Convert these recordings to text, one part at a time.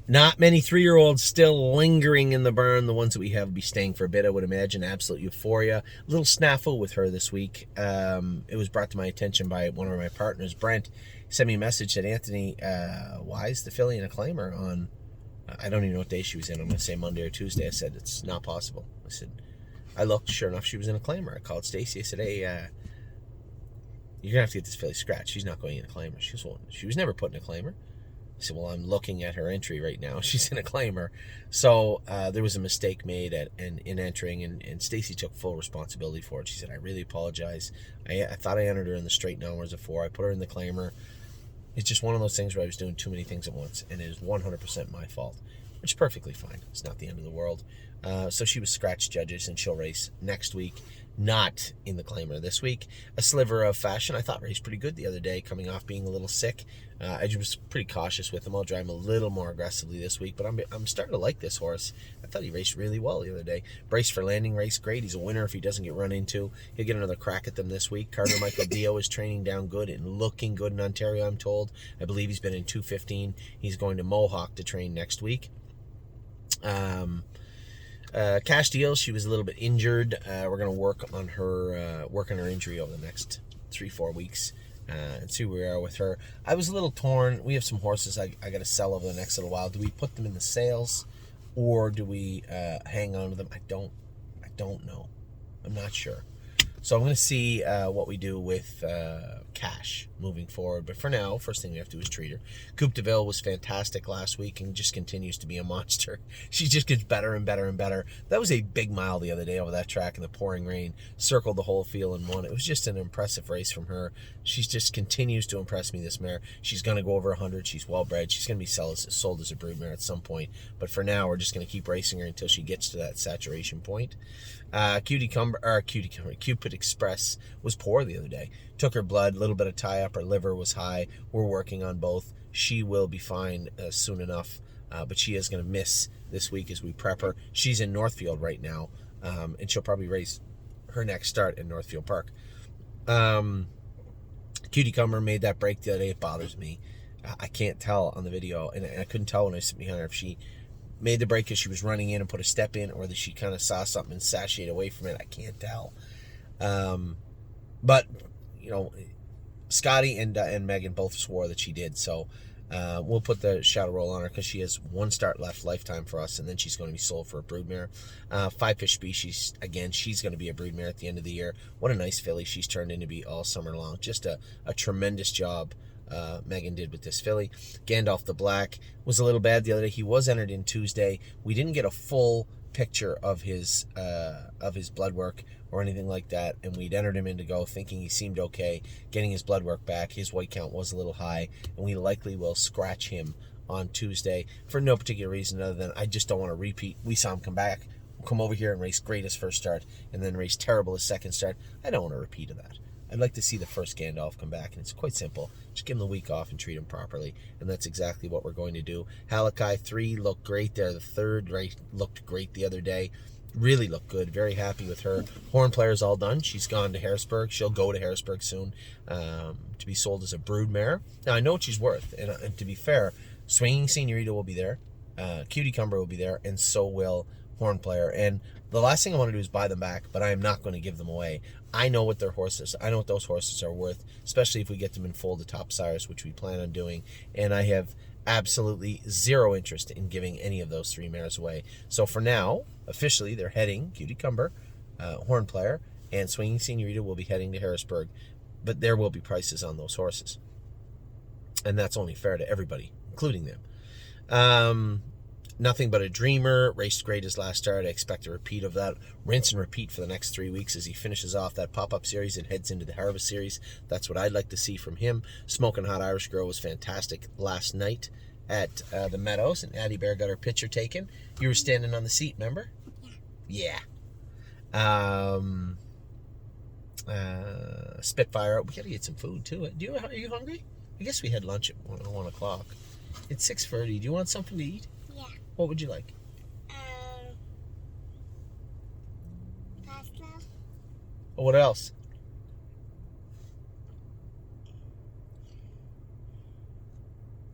Not many 3-year-olds still lingering in the barn. The ones that we have will be staying for a bit, I would imagine. Absolute euphoria. A little snafu with her this week. It was brought to my attention by one of my partners, Brent. He sent me a message, said, Anthony, why is the filly in a claimer on, I don't even know what day she was in. I'm going to say Monday or Tuesday. I said, it's not possible. I said, I looked, sure enough, she was in a claimer. I called Stacy. I said, hey, you're going to have to get this filly scratched. She's not going in a claimer. She was never put in a claimer. I said, well, I'm looking at her entry right now. She's in a claimer. So there was a mistake made in entering, and Stacy took full responsibility for it. She said, I really apologize. I thought I entered her in the straight numbers of 4. I put her in the claimer. It's just one of those things where I was doing too many things at once, and it is 100% my fault, which is perfectly fine. It's not the end of the world. So she was scratch judges, and she'll race next week, not in the claimer this week. A sliver of fashion. I thought raced pretty good the other day, coming off being a little sick. I was pretty cautious with him. I'll drive him a little more aggressively this week, but I'm starting to like this horse. I thought he raced really well the other day. Braced for landing race, great. He's a winner if he doesn't get run into. He'll get another crack at them this week. Carter Michael Dio is training down good and looking good in Ontario, I'm told. I believe he's been in 215. He's going to Mohawk to train next week. Cash Deal, she was a little bit injured. We're going to work on her injury over the next 3-4 weeks and see where we are with her. I was a little torn. We have some horses I got to sell over the next little while. Do we put them in the sales, or do we hang on to them? I don't know. I'm not sure. So I'm going to see what we do with Cash moving forward. But for now, first thing we have to do is treat her. Coupe de Ville was fantastic last week and just continues to be a monster. She just gets better and better and better. That was a big mile the other day over that track in the pouring rain. Circled the whole field and won. It was just an impressive race from her. She just continues to impress me, this mare. She's going to go over 100. She's well-bred. She's going to be sold as a broodmare at some point. But for now, we're just going to keep racing her until she gets to that saturation point. Cupid Express was poor the other day. Took her blood, a little bit of tie-up. Her liver was high. We're working on both. She will be fine soon enough, but she is going to miss this week as we prep her. She's in Northfield right now, and she'll probably race her next start in Northfield Park. Cutie Cumber made that break the other day. It bothers me. I can't tell on the video, and I couldn't tell when I sit behind her if she made the break because she was running in and put a step in, or that she kind of saw something and sashayed away from it. I can't tell. But, you know, Scotty and Megan both swore that she did. So we'll put the shadow roll on her because she has 1 start left lifetime for us, and then she's going to be sold for a broodmare. Five Fish Species, again, she's going to be a broodmare at the end of the year. What a nice filly she's turned into be all summer long. Just a tremendous job Megan did with this filly. Gandalf the Black was a little bad the other day. He was entered in Tuesday. We didn't get a full picture of his blood work or anything like that, and we'd entered him in to go thinking he seemed okay. Getting his blood work back, his white count was a little high, and we likely will scratch him on Tuesday for no particular reason other than I just don't want to repeat. We saw him come over here and race great his first start and then race terrible his second start. I don't want a repeat of that. I'd like to see the first Gandalf come back, and it's quite simple. Just give him the week off and treat him properly, and that's exactly what we're going to do. Halakai 3 looked great there. The third looked great the other day. Really looked good. Very happy with her. Horn Player's all done. She's gone to Harrisburg. She'll go to Harrisburg soon to be sold as a broodmare. Now, I know what she's worth, and to be fair, Swinging Senorita will be there. Cutie Cumber will be there, and so will Horn Player. And the last thing I want to do is buy them back, but I am not going to give them away. I know what their horses, I know what those horses are worth, especially if we get them in full to top sires, which we plan on doing. And I have absolutely zero interest in giving any of those 3 mares away. So for now, officially, they're heading, Cutie Cumber, Horn Player, and Swinging Senorita will be heading to Harrisburg. But there will be prices on those horses. And that's only fair to everybody, including them. Nothing But a Dreamer raced great his last start. I expect a repeat of that. Rinse and repeat for the next 3 weeks as he finishes off that pop-up series and heads into the Harvest series. That's what I'd like to see from him. Smoking Hot Irish Girl was fantastic last night at the Meadows, and Addie Bear got her picture taken. You were standing on the seat, remember? Yeah. Spitfire. We gotta get some food too. Are you hungry? I guess we had lunch at 1 o'clock. It's 6:30. Do you want something to eat? Yeah. What would you like? Pasta. What else?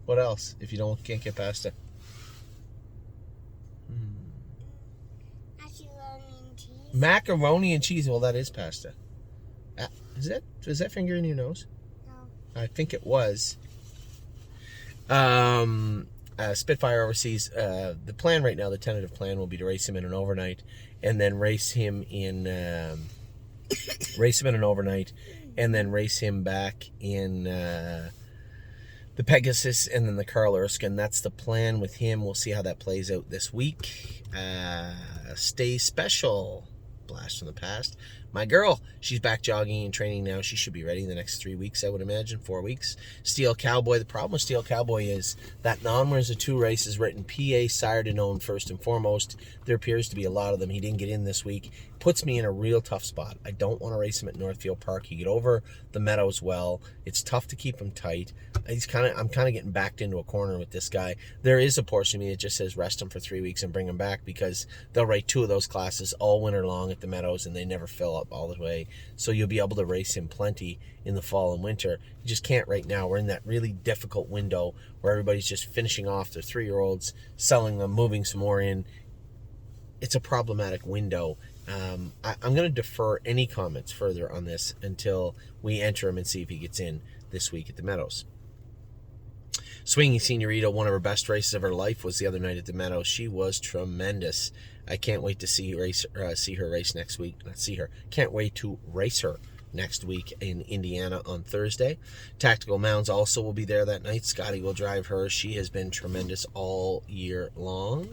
What else? If you can't get pasta. Macaroni and cheese. Well, that is pasta. Is that finger in your nose? No. I think it was. Spitfire Overseas. The plan right now, the tentative plan, will be to race him in an overnight, and then race him in an overnight, and then race him back in the Pegasus, and then the Carl Erskine. That's the plan with him. We'll see how that plays out this week. Stay special. Blast from the past. My girl, she's back jogging and training now. She should be ready in the next 3 weeks, I would imagine, 4 weeks. Steel Cowboy. The problem with Steel Cowboy is that non-winners of 2 races written PA sire to known first and foremost. There appears to be a lot of them. He didn't get in this week. Puts me in a real tough spot. I don't want to race him at Northfield Park. He get over the Meadows well. It's tough to keep him tight. I'm kind of getting backed into a corner with this guy. There is a portion of me that just says rest him for 3 weeks and bring him back, because they'll write 2 of those classes all winter long at the Meadows, and they never fill up all the way. So you'll be able to race him plenty in the fall and winter. You just can't right now. We're in that really difficult window where everybody's just finishing off their 3-year-olds, selling them, moving some more in. It's a problematic window. I'm going to defer any comments further on this until we enter him and see if he gets in this week at the Meadows. Swinging Senorita, one of her best races of her life was the other night at the Meadows. She was tremendous. I can't wait to see her race next week. Can't wait to race her next week in Indiana on Thursday. Tactical Mounds also will be there that night. Scotty will drive her. She has been tremendous all year long.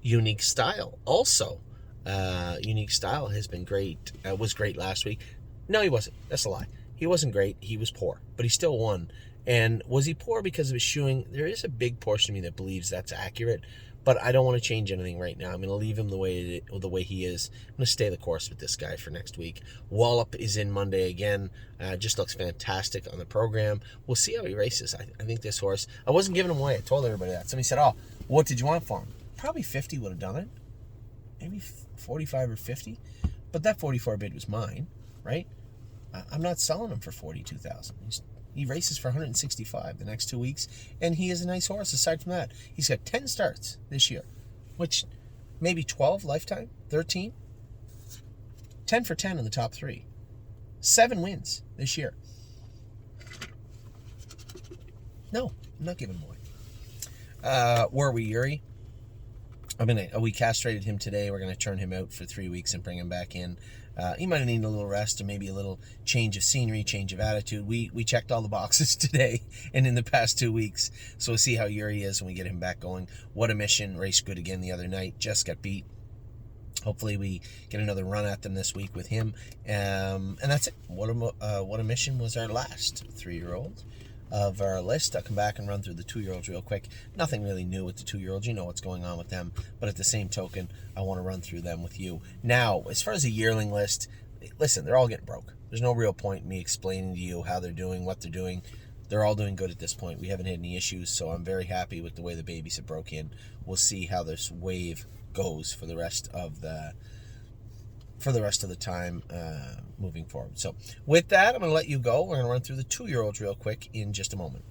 Unique Style also. Unique Style has been great. Was great last week. No, he wasn't. That's a lie. He wasn't great. He was poor, but he still won. And was he poor because of his shoeing? There is a big portion of me that believes that's accurate, but I don't want to change anything right now. I'm going to leave him the way he is. I'm going to stay the course with this guy for next week. Wallop is in Monday again. Just looks fantastic on the program. We'll see how he races. I think this horse, I wasn't giving him away. I told everybody that. Somebody said, oh, what did you want for him? Probably 50 would have done it. Maybe 45 or 50. But that 44 bid was mine, right? I'm not selling him for 42,000. He races for 165 the next 2 weeks, and he is a nice horse. Aside from that, he's got 10 starts this year, which maybe 12 lifetime, 13, 10 for 10 in the top 3, 7 wins this year. No, I'm not giving him away. Were we Yuri? We castrated him today. We're gonna turn him out for 3 weeks and bring him back in. He might need a little rest or maybe a little change of scenery, change of attitude. We checked all the boxes today and in the past 2 weeks. So we'll see how Yuri is when we get him back going. What a Mission raced good again the other night. Just got beat. Hopefully we get another run at them this week with him. And that's it. What a Mission was our last 3-year-old of our list. I'll come back and run through the 2-year-olds real quick. Nothing really new with the 2-year-olds. You know what's going on with them. But at the same token, I want to run through them with you. Now, as far as the yearling list, listen, they're all getting broke. There's no real point in me explaining to you how they're doing, what they're doing. They're all doing good at this point. We haven't had any issues, so I'm very happy with the way the babies have broke in. We'll see how this wave goes for the rest of the time moving forward. So with that, I'm going to let you go. We're going to run through the 2-year-olds real quick in just a moment.